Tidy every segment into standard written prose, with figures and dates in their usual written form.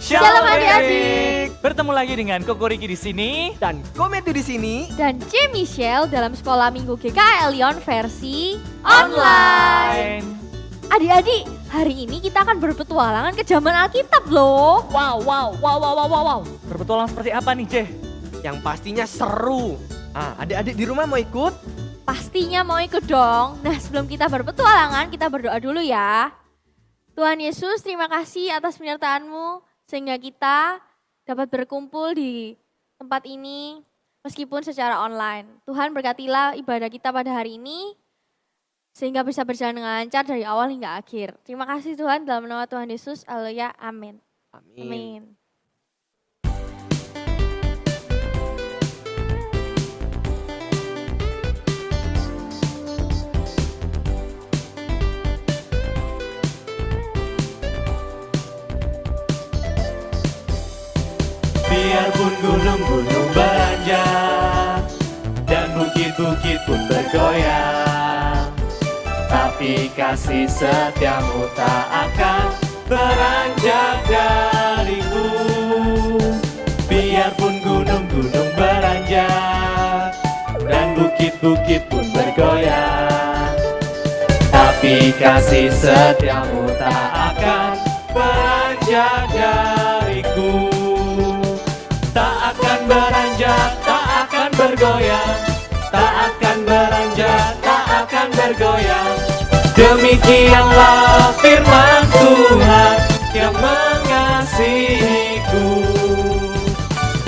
Shalom adik-adik. Bertemu lagi dengan Koko Riki di sini Dan Kometu di sini. Dan C. Michelle dalam Sekolah Minggu GKL Lyon versi online. Adik-adik, hari ini kita akan berpetualangan ke zaman Alkitab loh. Wow. Berpetualang seperti apa nih, Ceh? Yang pastinya seru. Adik-adik di rumah mau ikut? Pastinya mau ikut dong. Nah, sebelum kita berpetualangan, kita berdoa dulu ya. Tuhan Yesus, terima kasih atas penyertaan-Mu sehingga kita dapat berkumpul di tempat ini meskipun secara online. Tuhan berkatilah ibadah kita pada hari ini sehingga bisa berjalan dengan lancar dari awal hingga akhir. Terima kasih Tuhan, dalam nama Tuhan Yesus. Haleluya. Amin. Amin. Biarpun gunung-gunung beranjak dan bukit-bukit pun bergoyang, tapi kasih setiamu tak akan beranjak dariku. Biarpun gunung-gunung beranjak dan bukit-bukit pun bergoyang, tapi kasih setiamu tak akan beranjak dariku. Tak akan beranjak, tak akan bergoyang, tak akan beranjak, tak akan bergoyang. Demikianlah firman Tuhan yang mengasihiku.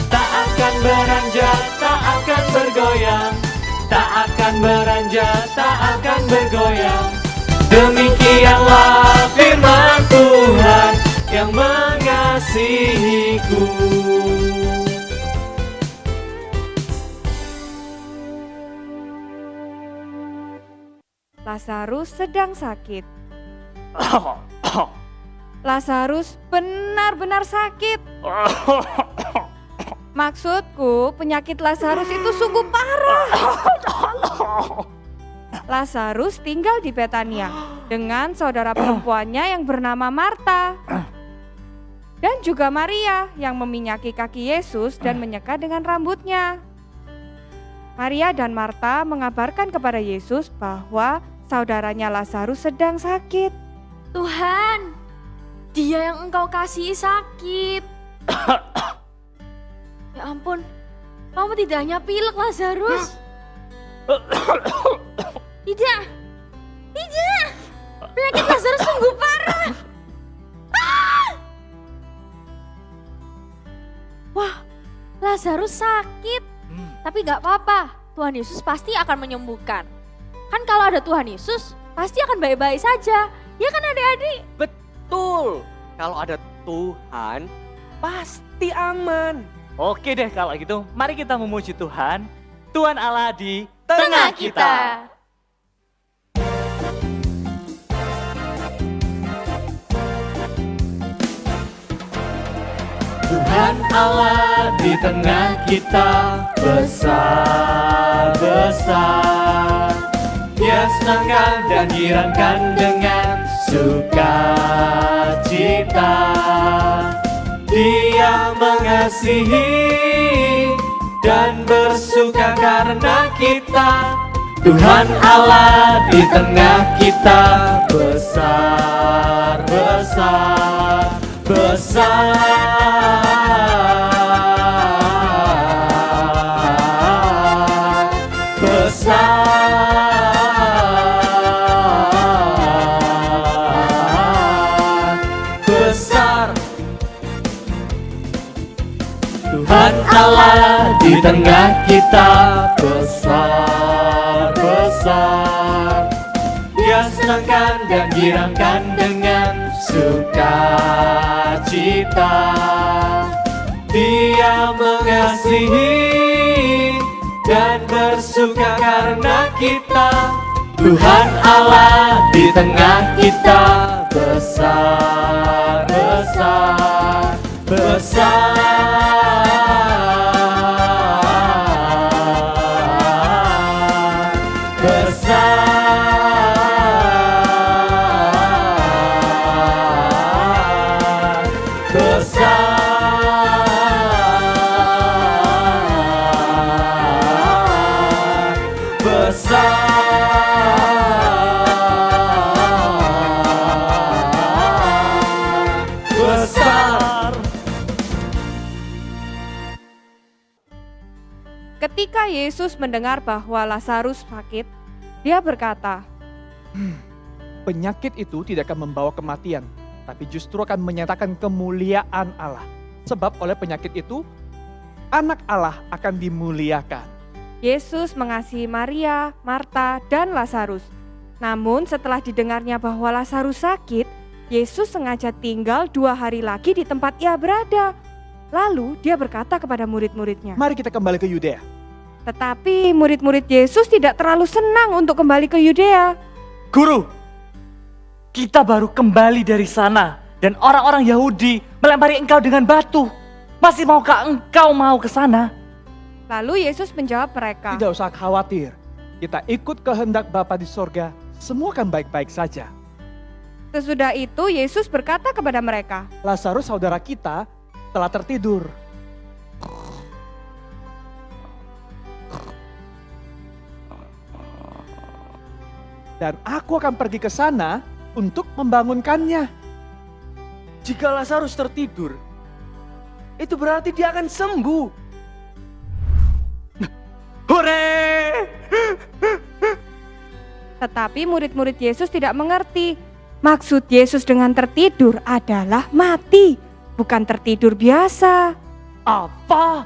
Tak akan beranjak, tak akan bergoyang, tak akan beranjak, tak akan bergoyang. Demikianlah firman Tuhan yang mengasihiku. Lazarus sedang sakit. Lazarus benar-benar sakit. Maksudku, penyakit Lazarus itu sungguh parah. Lazarus tinggal di Betania dengan saudara perempuannya yang bernama Marta. Dan juga Maria yang meminyaki kaki Yesus dan menyeka dengan rambutnya. Maria dan Marta mengabarkan kepada Yesus bahwa saudaranya Lazarus sedang sakit. Tuhan, dia yang Engkau kasihi sakit. Ya ampun, kamu tidak hanya pilek Lazarus. Tidak, penyakit Lazarus sungguh parah. Wah, Lazarus sakit, tapi gak apa-apa, Tuhan Yesus pasti akan menyembuhkan. Kan kalau ada Tuhan Yesus, pasti akan baik-baik saja. Ya kan adik-adik? Betul. Kalau ada Tuhan, pasti aman. Oke deh kalau gitu, mari kita memuji Tuhan. Tuhan Allah di tengah kita. Tuhan Allah di tengah kita, besar-besar. Dia senangkan dan girangkan dengan sukacita. Dia mengasihi dan bersuka karena kita. Tuhan Allah di tengah kita, besar-besar, besar. Tuhan Allah di tengah kita, besar-besar. Dia senangkan dan girangkan dengan sukacita. Dia mengasihi dan bersuka karena kita. Tuhan Allah di tengah kita, besar-besar, besar. ketika Yesus mendengar bahwa Lazarus sakit, dia berkata, Penyakit itu tidak akan membawa kematian, tapi justru akan menyatakan kemuliaan Allah. Sebab oleh penyakit itu, anak Allah akan dimuliakan. Yesus mengasihi Maria, Marta, dan Lazarus. Namun setelah didengarnya bahwa Lazarus sakit, Yesus sengaja tinggal 2 hari lagi di tempat ia berada. Lalu dia berkata kepada murid-muridnya, Mari kita kembali ke Yudea. tetapi murid-murid Yesus tidak terlalu senang untuk kembali ke Yudea. Guru, kita baru kembali dari sana dan orang-orang Yahudi melempari engkau dengan batu. Masih maukah engkau mau ke sana? Lalu Yesus menjawab mereka, Tidak usah khawatir, kita ikut kehendak Bapa di sorga, semua akan baik-baik saja. Sesudah itu Yesus berkata kepada mereka, Lazarus saudara kita telah tertidur. Dan aku akan pergi ke sana untuk membangunkannya. Jika Lazarus tertidur, itu berarti dia akan sembuh. Hore! tetapi murid-murid Yesus tidak mengerti. Maksud Yesus dengan tertidur adalah mati, bukan tertidur biasa. Apa?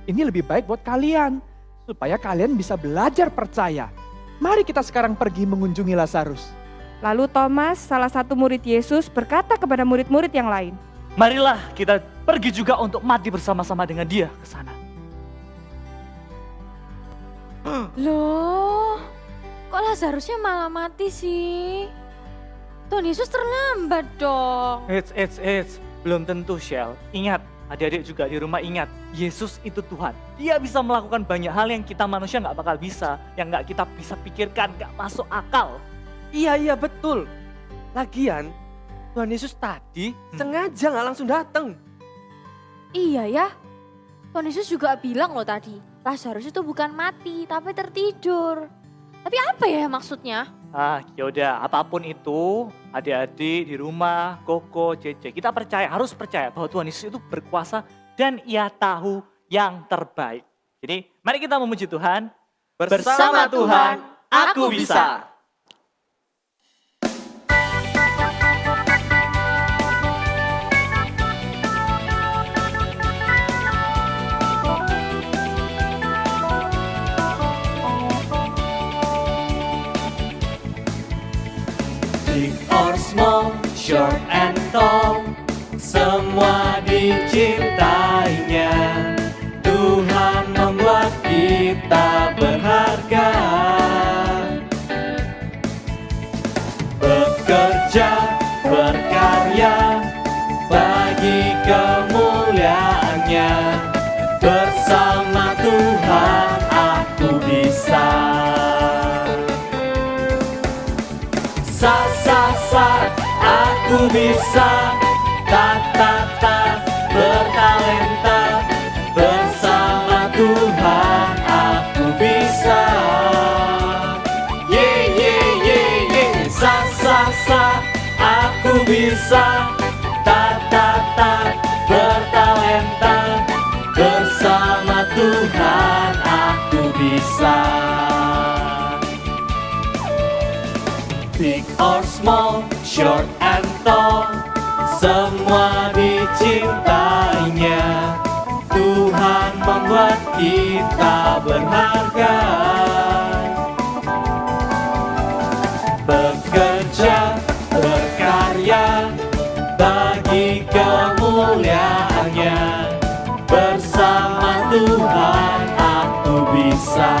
Ini lebih baik buat kalian, supaya kalian bisa belajar percaya. Mari kita sekarang pergi mengunjungi Lazarus. Lalu Thomas, salah satu murid Yesus, berkata kepada murid-murid yang lain, Marilah kita pergi juga untuk mati bersama-sama dengan dia ke sana. Loh, kok Lazarusnya malah mati sih? Tuhan Yesus terlambat dong. Eits. Belum tentu, Shell. Ingat, adik-adik juga di rumah ingat, Yesus itu Tuhan. Dia bisa melakukan banyak hal yang kita manusia nggak bakal bisa, yang nggak kita bisa pikirkan, nggak masuk akal. Iya betul. Lagian Tuhan Yesus tadi sengaja nggak langsung datang. Iya ya, Tuhan Yesus juga bilang loh tadi, Lazarus itu bukan mati tapi tertidur. Tapi apa ya maksudnya? Yaudah, apapun itu, adik-adik di rumah, Koko, Cece, kita harus percaya bahwa Tuhan Yesus itu berkuasa dan ia tahu yang terbaik. Jadi mari kita memuji Tuhan. Bersama Tuhan, aku bisa. Big or small, short and tall, semua dicintainya. Tuhan membuat kita berharga. Bekerja, berkarya, bagi kemuliaannya. Bersama Tuhan aku bisa. Aku bisa, bertalenta, bersama Tuhan aku bisa. Aku bisa, bertalenta, bersama Tuhan aku bisa. Big or small, short and tall, semua dicintainya. Tuhan membuat kita berharga. Bekerja, berkarya, bagi kemuliaannya. Bersama Tuhan aku bisa.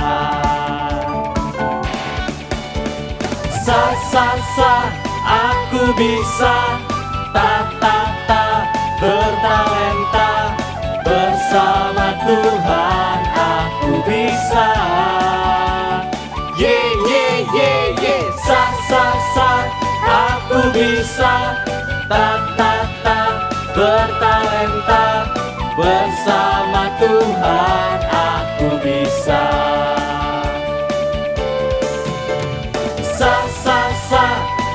Aku bisa, bertalenta, bersama Tuhan aku bisa. Aku bisa, bertalenta, bersama Tuhan aku bisa.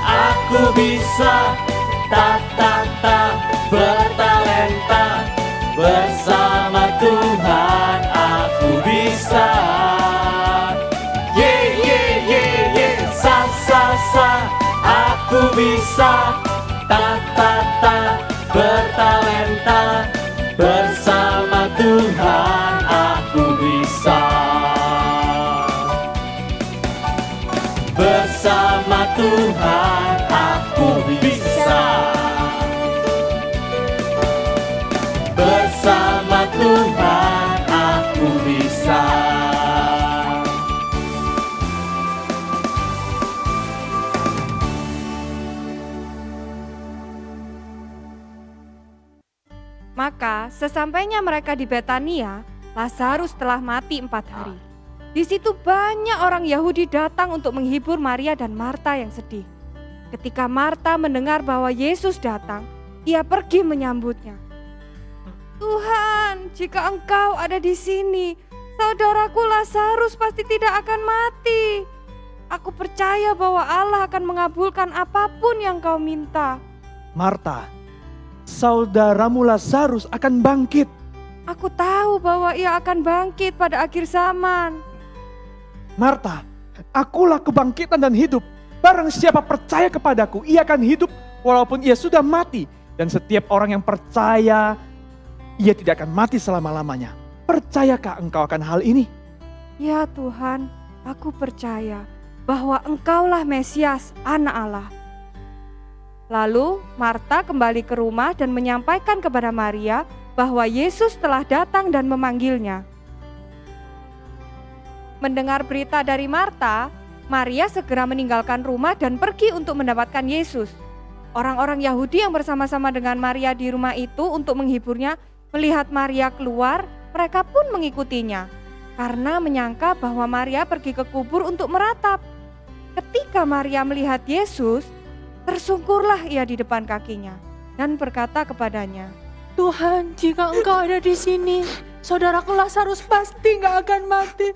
Aku bisa, bertalenta, bersama Aku bisa bertalenta bersama Tuhan aku bisa. Bersama Tuhan aku bisa. Bersama Tuhan aku bisa. Maka sesampainya mereka di Betania, Lazarus telah mati 4 hari. Di situ banyak orang Yahudi datang untuk menghibur Maria dan Marta yang sedih. Ketika Marta mendengar bahwa Yesus datang, ia pergi menyambutnya. Tuhan, jika Engkau ada di sini, saudaraku Lazarus pasti tidak akan mati. Aku percaya bahwa Allah akan mengabulkan apapun yang kau minta. Marta, saudaramu Lazarus akan bangkit. Aku tahu bahwa ia akan bangkit pada akhir zaman. Marta, akulah kebangkitan dan hidup. Barang siapa percaya kepadaku, ia akan hidup walaupun ia sudah mati. Dan setiap orang yang percaya, ia tidak akan mati selama-lamanya. Percayakah engkau akan hal ini? Ya Tuhan, aku percaya bahwa Engkaulah Mesias, Anak Allah. Lalu Marta kembali ke rumah dan menyampaikan kepada Maria bahwa Yesus telah datang dan memanggilnya. Mendengar berita dari Marta, Maria segera meninggalkan rumah dan pergi untuk mendapatkan Yesus. Orang-orang Yahudi yang bersama-sama dengan Maria di rumah itu untuk menghiburnya, melihat Maria keluar, mereka pun mengikutinya karena menyangka bahwa Maria pergi ke kubur untuk meratap. Ketika Maria melihat Yesus, tersungkurlah ia di depan kakinya dan berkata kepadanya, Tuhan, jika Engkau ada di sini, saudaraku Lazarus pasti nggak akan mati.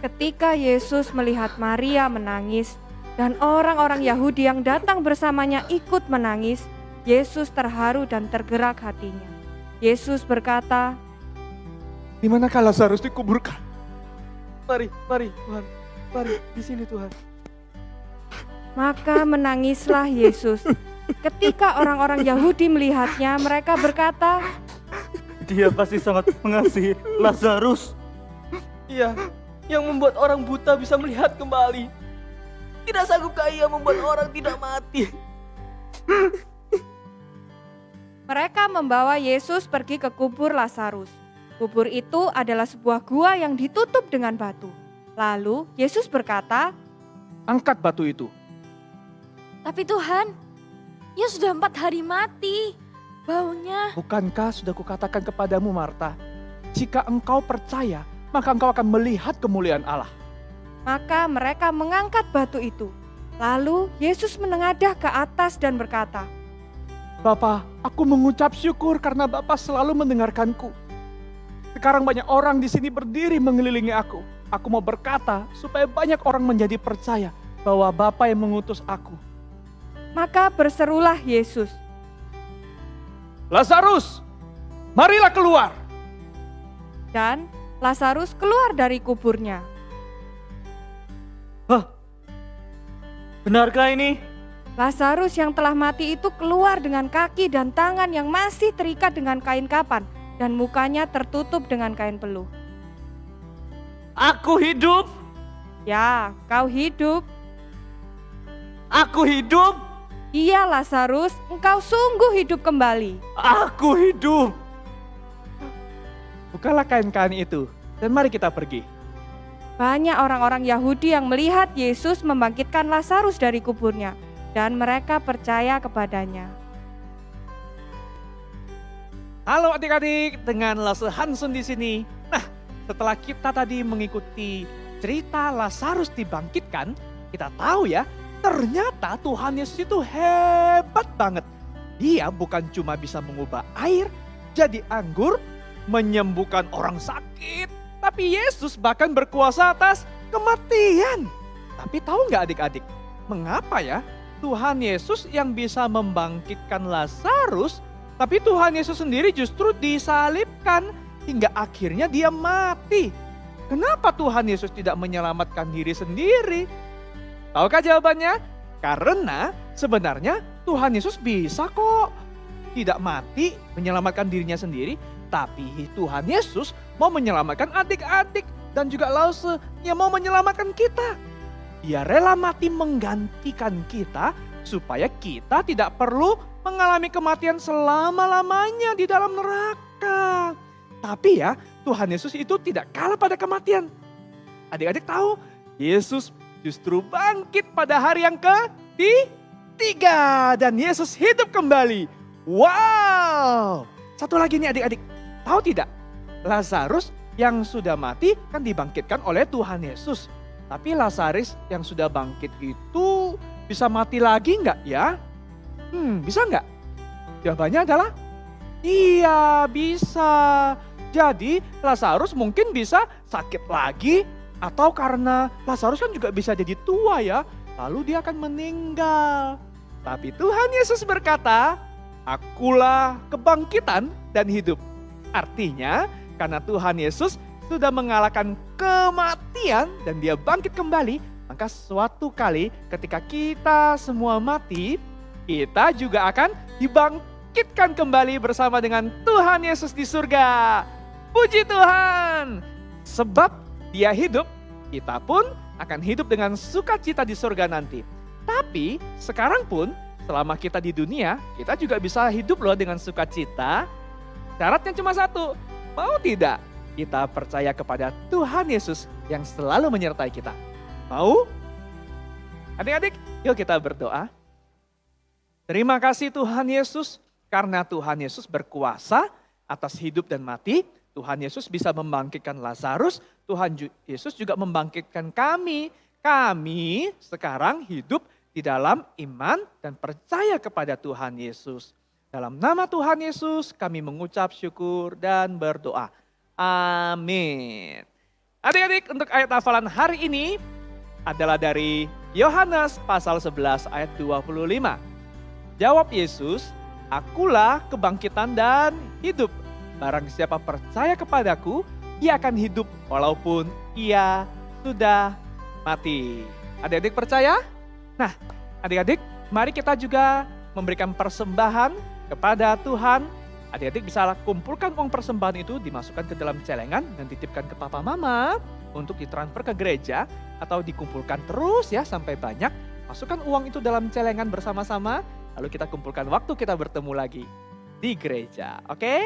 Ketika Yesus melihat Maria menangis dan orang-orang Yahudi yang datang bersamanya ikut menangis, Yesus terharu dan tergerak hatinya. Yesus berkata, Di manakah Lazarus dikuburkan? Mari Tuhan, mari di sini Tuhan. maka menangislah Yesus. Ketika orang-orang Yahudi melihatnya, mereka berkata, Dia pasti sangat mengasihi Lazarus. Iya, yang membuat orang buta bisa melihat kembali. Tidak sanggupkah ia membuat orang tidak mati? mereka membawa Yesus pergi ke kubur Lazarus. Kubur itu adalah sebuah gua yang ditutup dengan batu. Lalu Yesus berkata, Angkat batu itu. Tapi Tuhan, ia sudah 4 hari mati. Baunya. Bukankah sudah kukatakan kepadamu Marta, jika engkau percaya, maka engkau akan melihat kemuliaan Allah. maka mereka mengangkat batu itu. Lalu Yesus menengadah ke atas dan berkata, Bapa, aku mengucap syukur karena Bapa selalu mendengarkanku. Sekarang banyak orang di sini berdiri mengelilingi aku. Aku mau berkata supaya banyak orang menjadi percaya bahwa Bapa yang mengutus aku. maka berserulah Yesus, Lazarus, marilah keluar. dan Lazarus keluar dari kuburnya. Benarkah ini? Lazarus yang telah mati itu keluar dengan kaki dan tangan yang masih terikat dengan kain kapan dan mukanya tertutup dengan kain peluh. Aku hidup. Ya, kau hidup. Aku hidup. Iya Lazarus, engkau sungguh hidup kembali. Aku hidup. Bukalah kain-kain itu dan mari kita pergi. Banyak orang-orang Yahudi yang melihat Yesus membangkitkan Lazarus dari kuburnya dan mereka percaya kepadanya. Halo adik-adik, dengan Lasse Hansun di sini. Nah, setelah kita tadi mengikuti cerita Lazarus dibangkitkan, kita tahu ya, ternyata Tuhan Yesus itu hebat banget. Dia bukan cuma bisa mengubah air jadi anggur, menyembuhkan orang sakit, tapi Yesus bahkan berkuasa atas kematian. Tapi tahu nggak adik-adik, mengapa ya Tuhan Yesus yang bisa membangkitkan Lazarus, tapi Tuhan Yesus sendiri justru disalibkan hingga akhirnya dia mati? Kenapa Tuhan Yesus tidak menyelamatkan diri sendiri? Tahukah jawabannya? Karena sebenarnya Tuhan Yesus bisa kok tidak mati menyelamatkan dirinya sendiri, tapi Tuhan Yesus mau menyelamatkan adik-adik dan juga Lause yang mau menyelamatkan kita. Dia rela mati menggantikan kita supaya kita tidak perlu mengalami kematian selama-lamanya di dalam neraka. Tapi ya, Tuhan Yesus itu tidak kalah pada kematian. Adik-adik tahu, Yesus justru bangkit pada hari yang ketiga dan Yesus hidup kembali. Wow! Satu lagi nih adik-adik, tahu tidak? Lazarus yang sudah mati kan dibangkitkan oleh Tuhan Yesus. Tapi Lazarus yang sudah bangkit itu bisa mati lagi nggak ya? Bisa nggak? Jawabannya adalah iya, bisa. Jadi Lazarus mungkin bisa sakit lagi atau karena Lazarus kan juga bisa jadi tua ya, lalu dia akan meninggal. Tapi Tuhan Yesus berkata, "Akulah kebangkitan dan hidup." Artinya karena Tuhan Yesus sudah mengalahkan kematian dan dia bangkit kembali, maka suatu kali ketika kita semua mati, kita juga akan dibangkitkan kembali bersama dengan Tuhan Yesus di surga. Puji Tuhan! Sebab Dia hidup, kita pun akan hidup dengan sukacita di surga nanti. Tapi sekarang pun selama kita di dunia, kita juga bisa hidup loh dengan sukacita. Syaratnya cuma satu, mau tidak kita percaya kepada Tuhan Yesus yang selalu menyertai kita? Mau? Adik-adik, yuk kita berdoa. Terima kasih Tuhan Yesus, karena Tuhan Yesus berkuasa atas hidup dan mati. Tuhan Yesus bisa membangkitkan Lazarus, Tuhan Yesus juga membangkitkan kami. Kami sekarang hidup di dalam iman dan percaya kepada Tuhan Yesus. Dalam nama Tuhan Yesus kami mengucap syukur dan berdoa. Amin. Adik-adik, untuk ayat hafalan hari ini adalah dari Yohanes pasal 11 ayat 25. Jawab Yesus, "Akulah kebangkitan dan hidup. Barang siapa percaya kepadaku, ia akan hidup walaupun ia sudah mati." Adik-adik percaya? Nah, adik-adik mari kita juga memberikan persembahan kepada Tuhan. Adik-adik bisa kumpulkan uang persembahan itu, dimasukkan ke dalam celengan dan titipkan ke papa mama untuk ditransfer ke gereja atau dikumpulkan terus ya sampai banyak. Masukkan uang itu dalam celengan bersama-sama, lalu kita kumpulkan waktu kita bertemu lagi di gereja. Oke?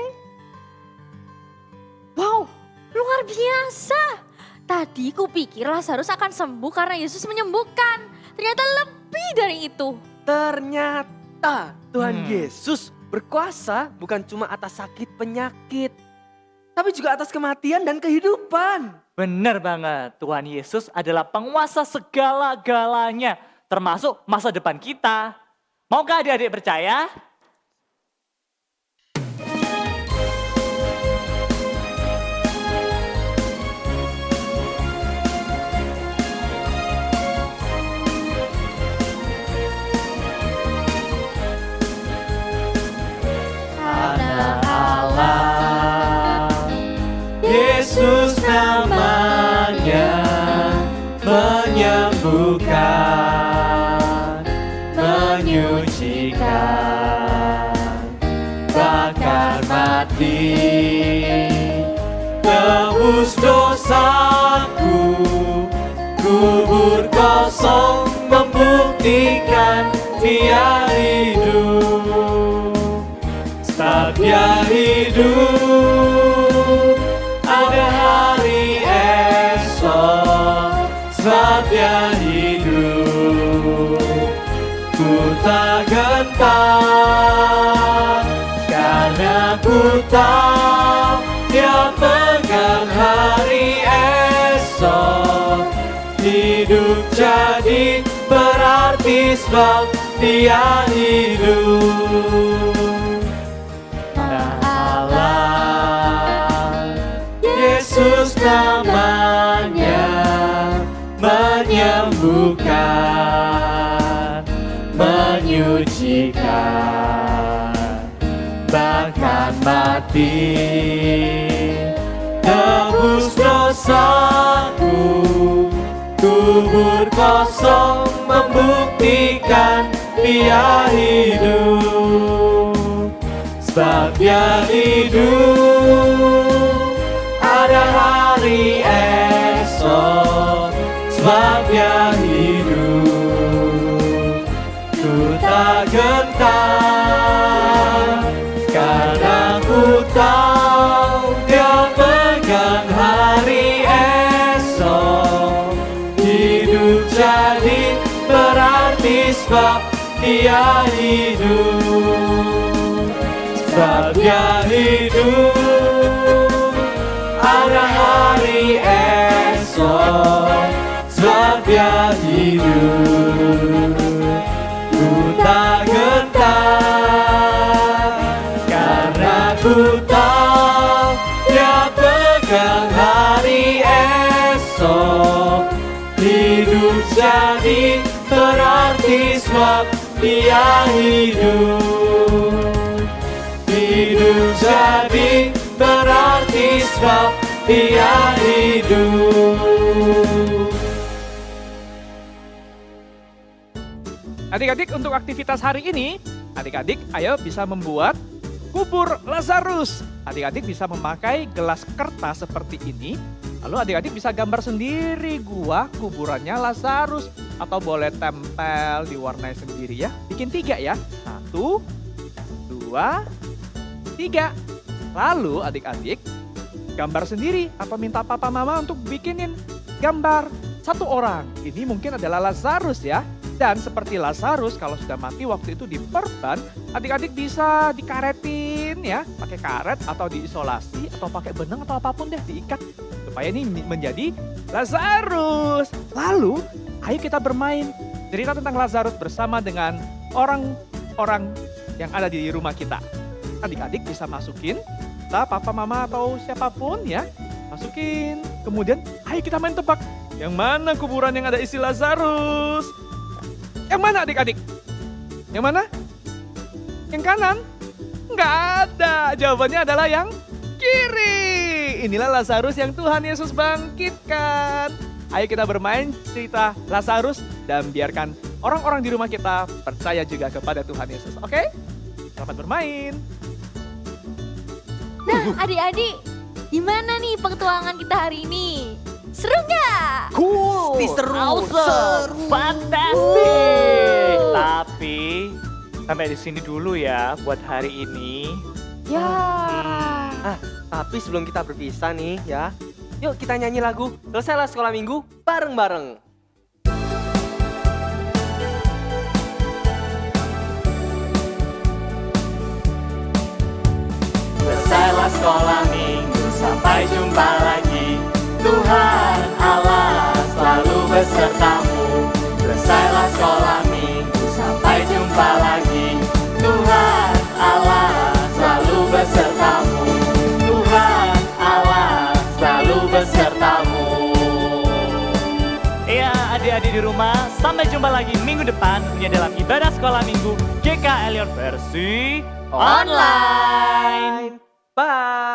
Wow, luar biasa. Tadi kupikir Lazarus akan sembuh karena Yesus menyembuhkan. Ternyata lebih dari itu. Ternyata Tuhan Yesus berkuasa bukan cuma atas sakit penyakit, tapi juga atas kematian dan kehidupan. Benar banget, Tuhan Yesus adalah penguasa segala-galanya, termasuk masa depan kita. Maukah adik-adik percaya? Anak Allah, Yesus namanya, menyembuhkan, menyucikan, bakar mati, tebus dosaku, kubur kosong membuktikan Dia hidup. Sebab Dia hidup, ada hari esok. Sebab Dia hidup, ku tak gentar, karena ku tahu Dia pegang hari esok. Hidup jadi berarti sebab Dia hidup. Allah, Yesus namanya, menyembuhkan, menyucikan, bahkan mati, tebus dosaku, Kubur kosong membuktikan Dia hidup. Sebab Dia hidup, ada hari esok. Sebab Dia hidup, ku tak gentar, karena ku tahu Dia pegang hari esok. Hidup jadi berarti sebab Dia hidup. Sebab Dia hidup, ada hari esok. Sebab Dia hidup, ku tak gentar, karena ku tahu Dia pegang hari esok. Hidup jadi berarti sebab Dia hidup. Hidup jadi berarti sebab Dia hidup. Adik-adik, untuk aktivitas hari ini, adik-adik ayo bisa membuat kubur Lazarus. Adik-adik bisa memakai gelas kertas seperti ini. Lalu adik-adik bisa gambar sendiri gua kuburannya Lazarus. Atau boleh tempel, diwarnai sendiri ya. Bikin 3 ya. 1, 2, 3. Lalu adik-adik gambar sendiri atau minta papa mama untuk bikinin gambar 1 orang. Ini mungkin adalah Lazarus ya. Dan seperti Lazarus kalau sudah mati waktu itu diperban, adik-adik bisa dikaretin ya, pakai karet atau diisolasi atau pakai benang atau apapun deh diikat supaya ini menjadi Lazarus. Lalu ayo kita bermain cerita tentang Lazarus bersama dengan orang-orang yang ada di rumah kita. Adik-adik bisa masukin, papa, mama atau siapapun ya, masukin. Kemudian ayo kita main tebak, yang mana kuburan yang ada isi Lazarus? Yang mana adik-adik? Yang mana? Yang kanan? Nggak ada. Jawabannya adalah yang kiri. Inilah Lazarus yang Tuhan Yesus bangkitkan. Ayo kita bermain cerita Lazarus dan biarkan orang-orang di rumah kita percaya juga kepada Tuhan Yesus. Oke? Selamat bermain. Nah adik-adik, gimana nih petualangan kita hari ini? Seru nggak? Cool, Seru, awesome, fantastic. Tapi sampai di sini dulu ya buat hari ini. Ya. Tapi sebelum kita berpisah nih ya, yuk kita nyanyi lagu Selesailah Sekolah Minggu bareng-bareng. Selesailah sekolah minggu, sampai jumpa lagi. Tuhan Allah selalu besertamu. Selesailah sekolah minggu, sampai jumpa lagi. Tuhan Allah selalu besertamu. Tuhan Allah selalu besertamu. Iya adik-adik di rumah, sampai jumpa lagi minggu depan punya dalam ibadah sekolah minggu GK Elion versi online. Bye.